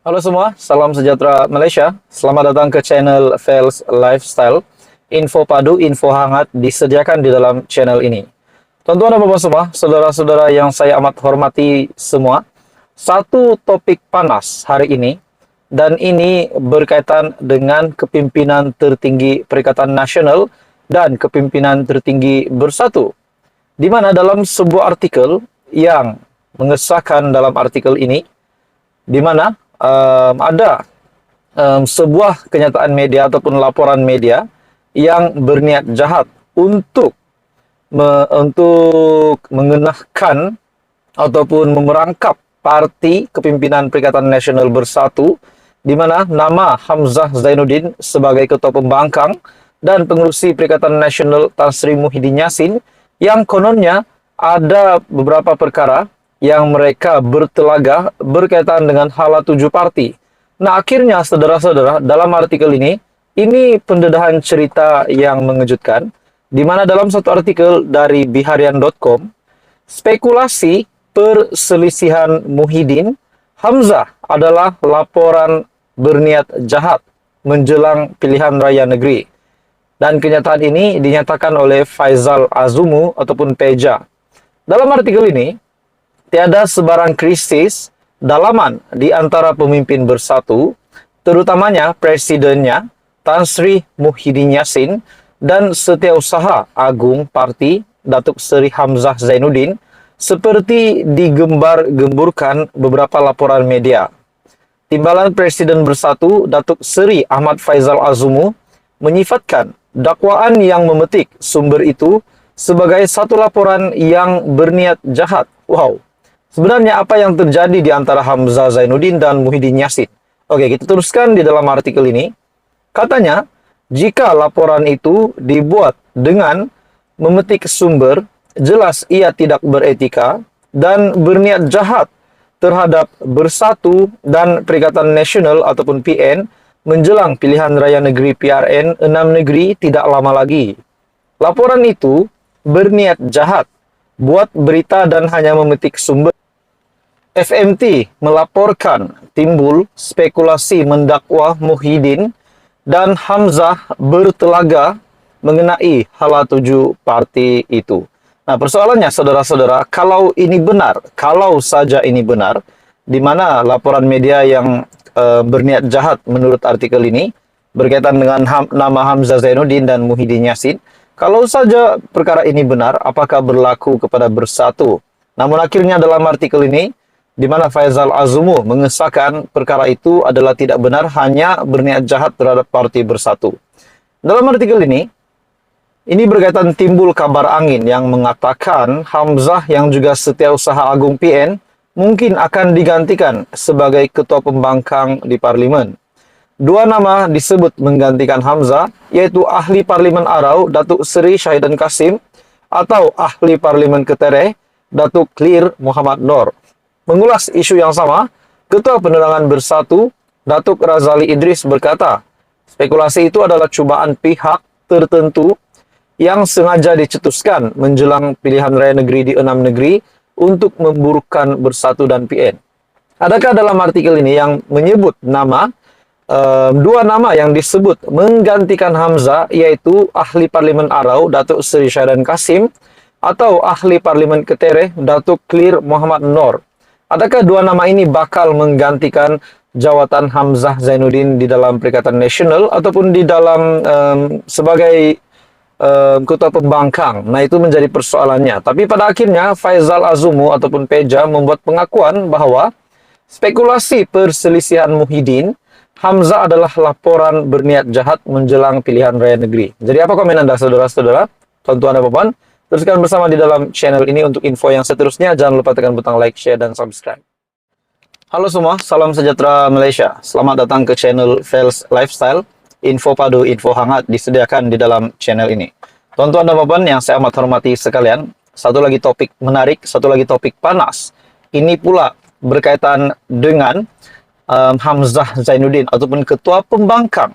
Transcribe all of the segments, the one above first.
Halo semua, salam sejahtera Malaysia. Selamat datang ke channel Fels Lifestyle. Info padu, info hangat disediakan di dalam channel ini. Tuan-tuan dan puan semua, saudara-saudara yang saya amat hormati semua, satu topik panas hari ini, dan ini berkaitan dengan kepimpinan tertinggi Perikatan Nasional dan kepimpinan tertinggi Bersatu. Di mana dalam sebuah artikel yang mengesahkan dalam artikel ini, di mana ada sebuah kenyataan media ataupun laporan media yang berniat jahat untuk mengenahkan ataupun memerangkap parti kepimpinan Perikatan Nasional Bersatu, di mana nama Hamzah Zainuddin sebagai ketua pembangkang dan pengurusi Perikatan Nasional Tan Sri Muhyiddin Yassin, yang kononnya ada beberapa perkara yang mereka bertelagah berkaitan dengan hala 7 parti. Nah, akhirnya saudara-saudara, dalam artikel ini pendedahan cerita yang mengejutkan, di mana dalam satu artikel dari biharian.com, spekulasi perselisihan Muhyiddin, Hamzah adalah laporan berniat jahat menjelang pilihan raya negeri. Dan kenyataan ini dinyatakan oleh Faizal Azumu ataupun Peja. Dalam artikel ini, tiada sebarang krisis dalaman di antara pemimpin Bersatu, terutamanya presidennya Tan Sri Muhyiddin Yassin dan Setiausaha Agung Parti Datuk Seri Hamzah Zainuddin, seperti digembar-gemburkan beberapa laporan media. Timbalan Presiden Bersatu Datuk Seri Ahmad Faizal Azumu menyifatkan dakwaan yang memetik sumber itu sebagai satu laporan yang berniat jahat. Wow. Sebenarnya apa yang terjadi di antara Hamzah Zainuddin dan Muhyiddin Yassin? Oke, kita teruskan di dalam artikel ini. Katanya, jika laporan itu dibuat dengan memetik sumber, jelas ia tidak beretika dan berniat jahat terhadap Bersatu dan Perikatan Nasional ataupun PN menjelang pilihan raya negeri PRN 6 negeri tidak lama lagi. Laporan itu berniat jahat, buat berita dan hanya memetik sumber. FMT melaporkan timbul spekulasi mendakwa Muhyiddin dan Hamzah bertelaga mengenai hala 7 parti itu. Nah, persoalannya saudara-saudara, kalau ini benar, kalau saja ini benar, di mana laporan media yang berniat jahat menurut artikel ini berkaitan dengan nama Hamzah Zainuddin dan Muhyiddin Yassin, kalau saja perkara ini benar, apakah berlaku kepada Bersatu? Namun akhirnya dalam artikel ini, di mana Faizal Azumu mengesahkan perkara itu adalah tidak benar, hanya berniat jahat terhadap parti Bersatu. Dalam artikel ini berkaitan timbul kabar angin yang mengatakan Hamzah yang juga Setiausaha Agung PN mungkin akan digantikan sebagai ketua pembangkang di parlimen. Dua nama disebut menggantikan Hamzah, yaitu Ahli Parlimen Arau Datuk Seri Syahidan Kasim atau Ahli Parlimen Ketereh Datuk Clear Muhammad Noor. Mengulas isu yang sama, Ketua Penerangan Bersatu Datuk Razali Idris berkata, spekulasi itu adalah cubaan pihak tertentu yang sengaja dicetuskan menjelang pilihan raya negeri di 6 negeri untuk memburukkan Bersatu dan PN. Adakah dalam artikel ini yang menyebut nama dua nama yang disebut menggantikan Hamzah, yaitu Ahli Parlimen Arau Datuk Seri Syahidan Kasim atau Ahli Parlimen Ketereh Datuk Clear Muhammad Noor? Adakah dua nama ini bakal menggantikan jawatan Hamzah Zainuddin di dalam Perikatan Nasional ataupun di dalam sebagai ketua pembangkang? Nah, itu menjadi persoalannya. Tapi pada akhirnya Faizal Azumu ataupun Peja membuat pengakuan bahwa spekulasi perselisihan Muhyiddin, Hamzah adalah laporan berniat jahat menjelang pilihan raya negeri. Jadi apa komen Anda saudara-saudara, tuan-tuan dan puan? Teruskan bersama di dalam channel ini untuk info yang seterusnya. Jangan lupa tekan butang like, share, dan subscribe. Halo semua, salam sejahtera Malaysia. Selamat datang ke channel Fels Lifestyle. Info padu, info hangat disediakan di dalam channel ini. Tuan-tuan dan puan yang saya amat hormati sekalian, satu lagi topik menarik, satu lagi topik panas. Ini pula berkaitan dengan Hamzah Zainuddin ataupun ketua pembangkang.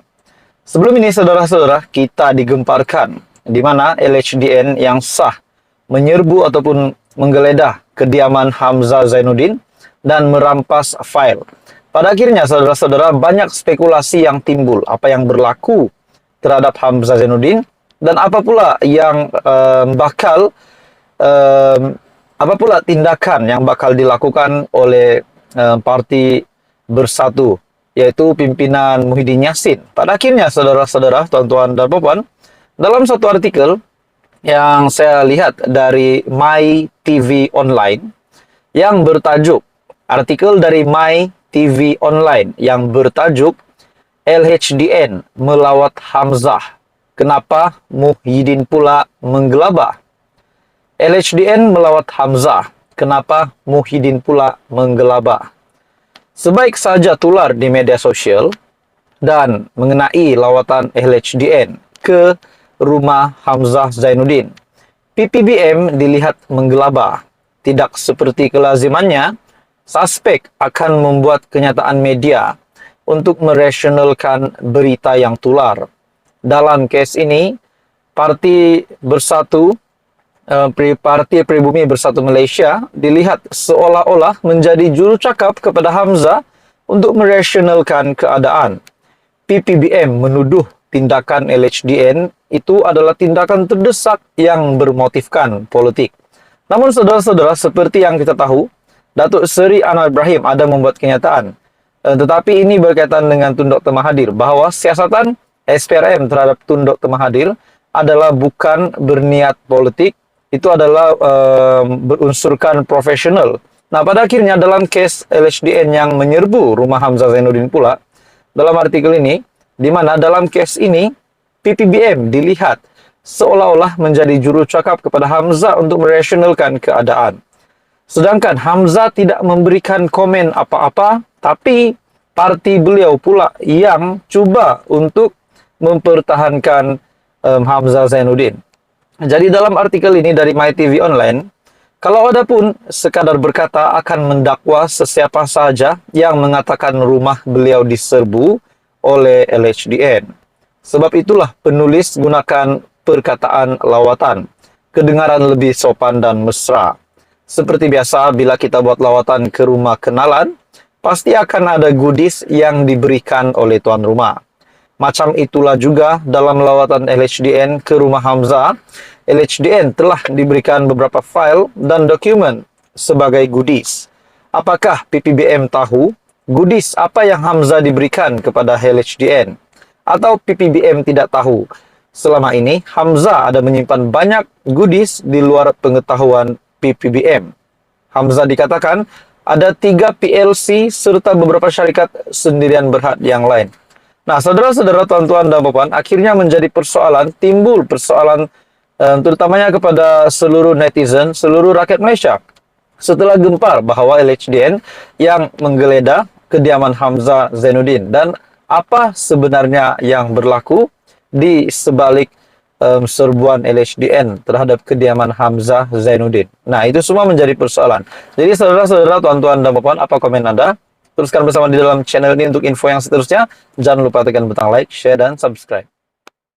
Sebelum ini saudara-saudara, kita digemparkan di mana LHDN yang sah menyerbu ataupun menggeledah kediaman Hamzah Zainuddin dan merampas file. Pada akhirnya, saudara-saudara, banyak spekulasi yang timbul. Apa yang berlaku terhadap Hamzah Zainuddin dan apa pula yang apa pula tindakan yang bakal dilakukan oleh Parti Bersatu, yaitu pimpinan Muhyiddin Yassin. Pada akhirnya, saudara-saudara, tuan-tuan dan puan, dalam satu artikel yang saya lihat dari My TV Online yang bertajuk, artikel dari My TV Online yang bertajuk LHDN melawat Hamzah, kenapa Muhyiddin pula menggelabah. LHDN melawat Hamzah, kenapa Muhyiddin pula menggelabah. Sebaik saja tular di media sosial dan mengenai lawatan LHDN ke rumah Hamzah Zainuddin, PPBM dilihat menggelabah. Tidak seperti kelazimannya, suspek akan membuat kenyataan media untuk merasionalkan berita yang tular. Dalam kes ini, Parti Pribumi Bersatu Malaysia dilihat seolah-olah menjadi juru cakap kepada Hamzah untuk merasionalkan keadaan. PPBM menuduh tindakan LHDN itu adalah tindakan terdesak yang bermotifkan politik. Namun saudara-saudara, seperti yang kita tahu, Datuk Seri Anwar Ibrahim ada membuat kenyataan. Tetapi ini berkaitan dengan Tun Dr. Mahathir, bahawa siasatan SPRM terhadap Tun Dr. Mahathir adalah bukan berniat politik, itu adalah berunsurkan profesional. Nah, pada akhirnya dalam kes LHDN yang menyerbu rumah Hamzah Zainuddin pula, dalam artikel ini, di mana dalam kes ini, PPBM dilihat seolah-olah menjadi juru cakap kepada Hamzah untuk merasionalkan keadaan. Sedangkan Hamzah tidak memberikan komen apa-apa, tapi parti beliau pula yang cuba untuk mempertahankan Hamzah Zainuddin. Jadi dalam artikel ini dari MyTV Online, kalau ada pun sekadar berkata akan mendakwa sesiapa saja yang mengatakan rumah beliau diserbu oleh LHDN. Sebab itulah penulis gunakan perkataan lawatan, kedengaran lebih sopan dan mesra. Seperti biasa, bila kita buat lawatan ke rumah kenalan, pasti akan ada goodies yang diberikan oleh tuan rumah. Macam itulah juga dalam lawatan LHDN ke rumah Hamzah. LHDN telah diberikan beberapa file dan dokumen sebagai goodies. Apakah PPBM tahu goodies apa yang Hamzah diberikan kepada LHDN? Atau PPBM tidak tahu? Selama ini, Hamzah ada menyimpan banyak goodies di luar pengetahuan PPBM. Hamzah dikatakan ada 3 PLC serta beberapa syarikat sendirian berhad yang lain. Nah, saudara-saudara, tuan-tuan dan puan, akhirnya menjadi timbul persoalan terutamanya kepada seluruh netizen, seluruh rakyat Malaysia. Setelah gempar bahawa LHDN yang menggeledah kediaman Hamzah Zainuddin dan apa sebenarnya yang berlaku di sebalik serbuan LHDN terhadap kediaman Hamzah Zainuddin. Nah, itu semua menjadi persoalan. Jadi, saudara-saudara, tuan-tuan dan puan, apa komen Anda? Teruskan bersama di dalam channel ini untuk info yang seterusnya. Jangan lupa tekan butang like, share, dan subscribe.